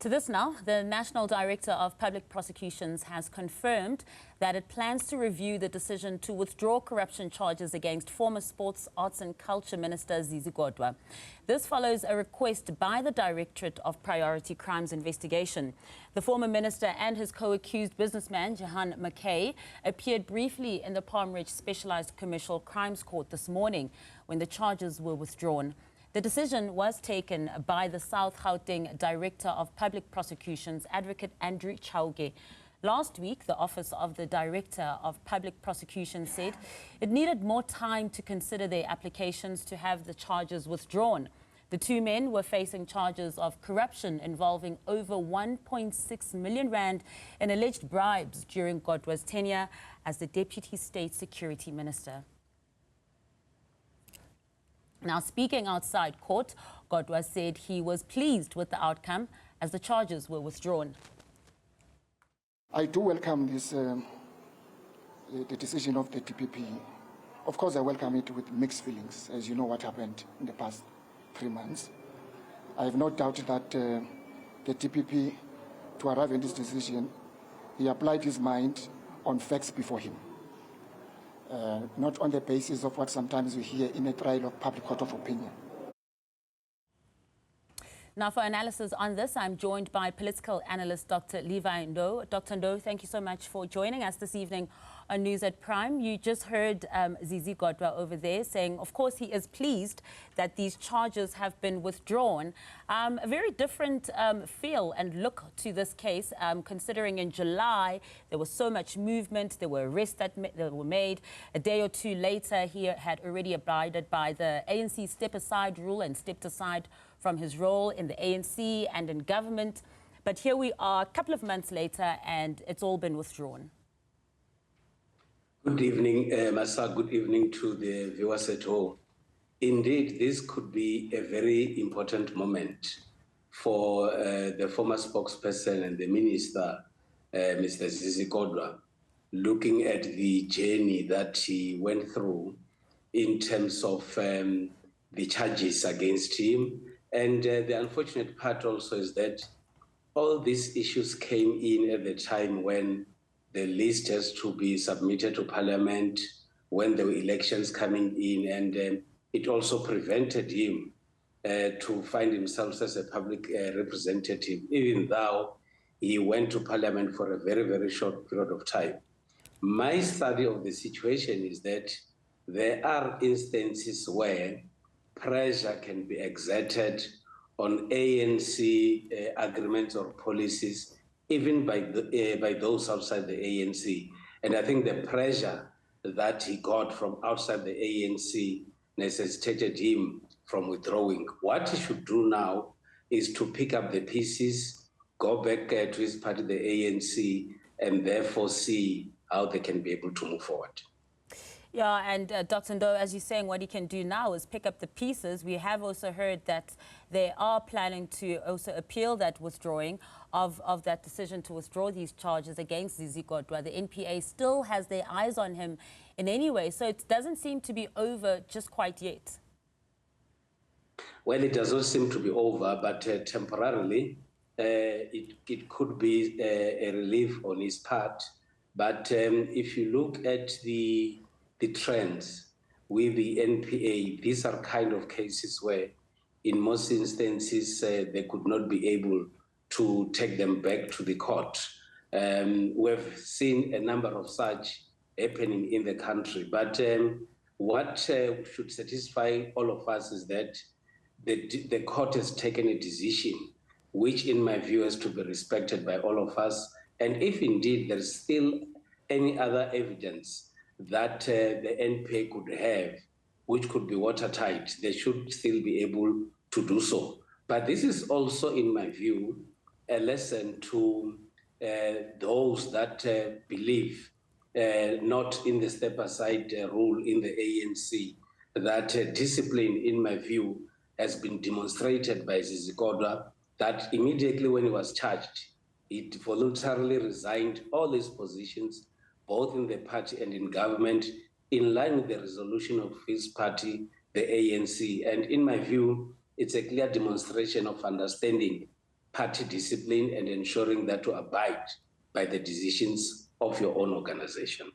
To this now, the National Director of Public Prosecutions has confirmed that it plans to review the decision to withdraw corruption charges against former Sports, Arts and Culture Minister Zizi Kodwa. This follows a request by the Directorate of Priority Crimes Investigation. The former minister and his co-accused businessman, Jahan McKay, appeared briefly in the Palm Ridge Specialized Commercial Crimes Court this morning when the charges were withdrawn. The decision was taken by the South Gauteng Director of Public Prosecutions, Advocate Andrew Chauke. Last week, the Office of the Director of Public Prosecutions said it needed more time to consider their applications to have the charges withdrawn. The two men were facing charges of corruption involving over 1.6 million rand in alleged bribes during Kodwa's tenure as the Deputy State Security Minister. Now, speaking outside court, Kodwa said he was pleased with the outcome as the charges were withdrawn. I do welcome this, the decision of the DPP. Of course, I welcome it with mixed feelings, as you know what happened in the past 3 months. I have no doubt that the DPP, to arrive at this decision, he applied his mind on facts before him. Not on the basis of what sometimes we hear in a trial of public court of opinion. Now, for analysis on this, I'm joined by political analyst Dr Levy Ndou. Dr. Ndou, thank you so much for joining us this evening on News at Prime. You just heard Zizi Kodwa over there saying, of course, he is pleased that these charges have been withdrawn. A very different feel and look to this case, considering in July there was so much movement, there were arrests that were made. A day or two later, he had already abided by the ANC step-aside rule and stepped aside from his role in the ANC and in government. But here we are a couple of months later and it's all been withdrawn. Good evening, Masa. Good evening to the viewers at home. Indeed, this could be a very important moment for the former spokesperson and the minister, Mr. Zizi Kodwa, looking at the journey that he went through in terms of the charges against him. And the unfortunate part also is that all these issues came in at the time when the list has to be submitted to Parliament, when there were elections coming in, and it also prevented him to find himself as a public representative, even though he went to Parliament for a very, very short period of time. My study of the situation is that there are instances where pressure can be exerted on ANC agreements or policies, even by those outside the ANC. And I think the pressure that he got from outside the ANC necessitated him from withdrawing. What he should do now is to pick up the pieces, go back to his party, the ANC, and therefore see how they can be able to move forward. Yeah, and Dr. Ndou, as you're saying, what he can do now is pick up the pieces. We have also heard that they are planning to also appeal that withdrawing of that decision to withdraw these charges against Zizi Kodwa. The NPA still has their eyes on him in any way, so it doesn't seem to be over just quite yet. Well, it does not seem to be over, but temporarily it could be a relief on his part. But if you look at the trends with the NPA, these are kind of cases where in most instances they could not be able to take them back to the court. We've seen a number of such happening in the country, but what should satisfy all of us is that the court has taken a decision which in my view has to be respected by all of us, and if indeed there is still any other evidence that the NPA could have, which could be watertight, they should still be able to do so. But this is also, in my view, a lesson to those that believe not in the step-aside rule in the ANC, that discipline, in my view, has been demonstrated by Zizi Kodwa, that immediately when he was charged, he voluntarily resigned all his positions, both in the party and in government, in line with the resolution of his party, the ANC. And in my view, it's a clear demonstration of understanding party discipline and ensuring that to abide by the decisions of your own organization.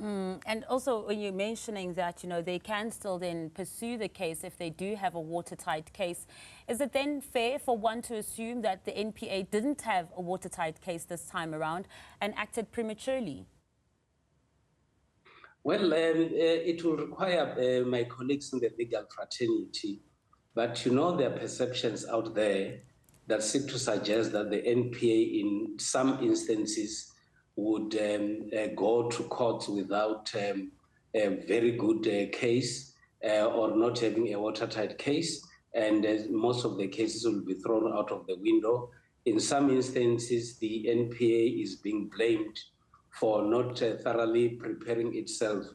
And also, when you're mentioning that, they can still then pursue the case if they do have a watertight case, is it then fair for one to assume that the NPA didn't have a watertight case this time around and acted prematurely? Well, it will require my colleagues in the legal fraternity, but there are perceptions out there that seek to suggest that the NPA in some instances would go to court without a very good case or not having a watertight case, and most of the cases will be thrown out of the window. In some instances, the NPA is being blamed for not thoroughly preparing itself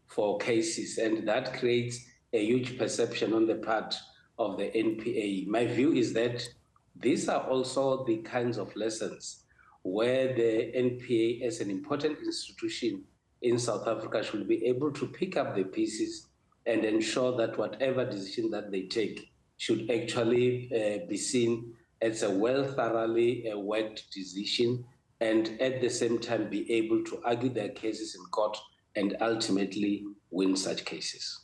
for cases, and that creates a huge perception on the part of the NPA. My view is that these are also the kinds of lessons where the NPA, as an important institution in South Africa, should be able to pick up the pieces and ensure that whatever decision that they take should actually be seen as a thoroughly worked decision, and at the same time be able to argue their cases in court and ultimately win such cases.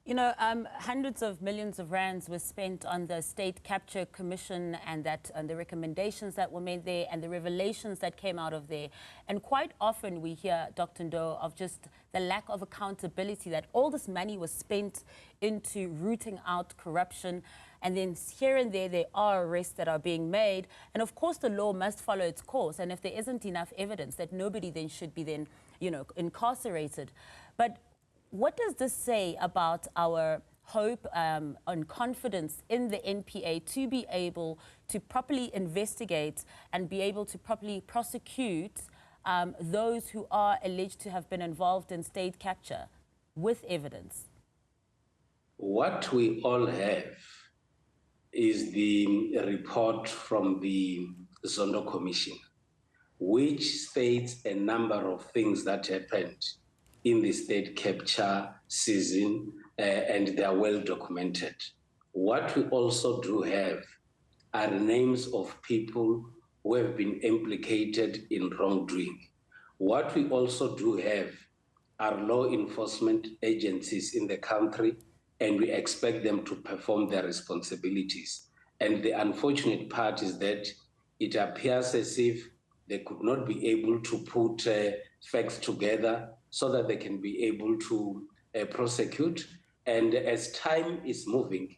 Hundreds of millions of rands were spent on the State Capture Commission and the recommendations that were made there and the revelations that came out of there. And quite often we hear, Dr. Ndou, of just the lack of accountability, that all this money was spent into rooting out corruption. And then here and there are arrests that are being made. And of course, the law must follow its course. And if there isn't enough evidence, that nobody then should be incarcerated. But what does this say about our hope and confidence in the NPA to be able to properly investigate and be able to properly prosecute those who are alleged to have been involved in state capture with evidence? What we all have is the report from the Zondo Commission, which states a number of things that happened in the state capture season, and they are well documented. What we also do have are names of people who have been implicated in wrongdoing. What we also do have are law enforcement agencies in the country, and we expect them to perform their responsibilities. And the unfortunate part is that it appears as if they could not be able to put facts together so that they can be able to prosecute. And as time is moving,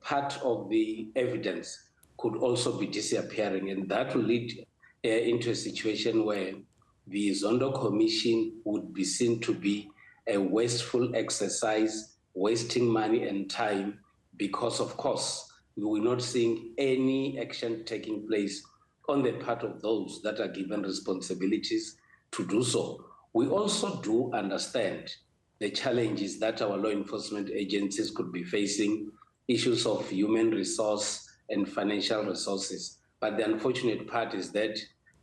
part of the evidence could also be disappearing, and that will lead into a situation where the Zondo Commission would be seen to be a wasteful exercise, wasting money and time, because of course we will not seeing any action taking place on the part of those that are given responsibilities to do so. We also do understand the challenges that our law enforcement agencies could be facing, issues of human resource and financial resources. But the unfortunate part is that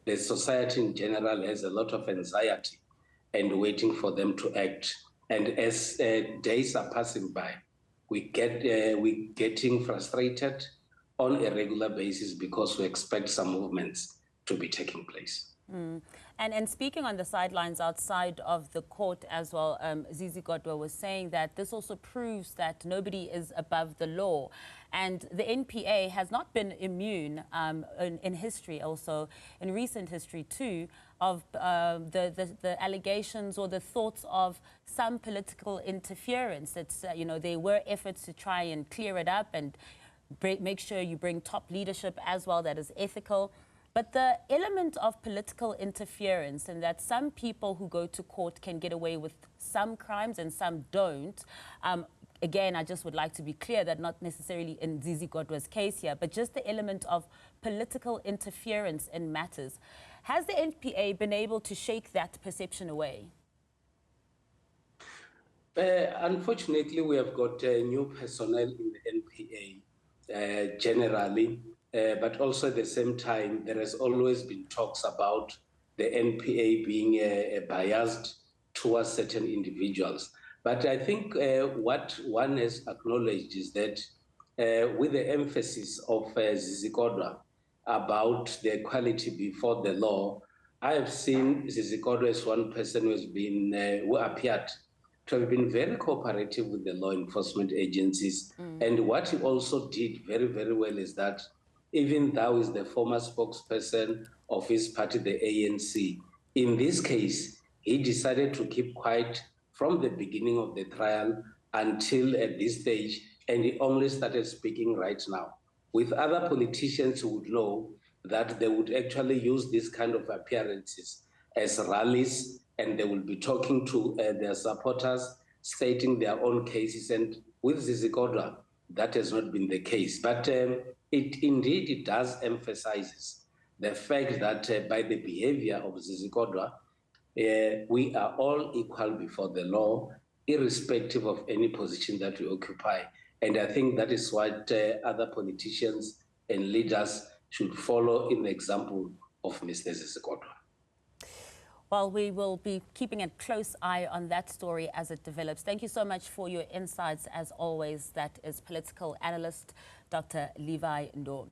the society in general has a lot of anxiety and waiting for them to act. And as days are passing by, we're getting frustrated on a regular basis because we expect some movements to be taking place. And speaking on the sidelines outside of the court as well, Zizi Kodwa was saying that this also proves that nobody is above the law. And the NPA has not been immune in history, also in recent history too, of the allegations or the thoughts of some political interference. It's, there were efforts to try and clear it up and make sure you bring top leadership as well that is ethical. But the element of political interference, and that some people who go to court can get away with some crimes and some don't. Again, I just would like to be clear that not necessarily in Zizi Kodwa's case here, but just the element of political interference in matters. Has the NPA been able to shake that perception away? Unfortunately, we have got new personnel in the NPA generally. But also at the same time, there has always been talks about the NPA being biased towards certain individuals. But I think what one has acknowledged is that with the emphasis of Zizi Kodwa about the equality before the law, I have seen Zizi Kodwa as one person who has been, who appeared to have been very cooperative with the law enforcement agencies. And what he also did very, very well is that even though he is the former spokesperson of his party, the ANC, in this case, he decided to keep quiet from the beginning of the trial until at this stage, and he only started speaking right now. With other politicians who would know that they would actually use this kind of appearances as rallies, and they will be talking to their supporters, stating their own cases. And with Zizi Kodwa, that has not been the case. But it does emphasize the fact that by the behavior of Zizi Kodwa, we are all equal before the law, irrespective of any position that we occupy. And I think that is what other politicians and leaders should follow in the example of Mr. Zizi Kodwa. Well, we will be keeping a close eye on that story as it develops. Thank you so much for your insights, as always. That is political analyst Dr. Levy Ndou.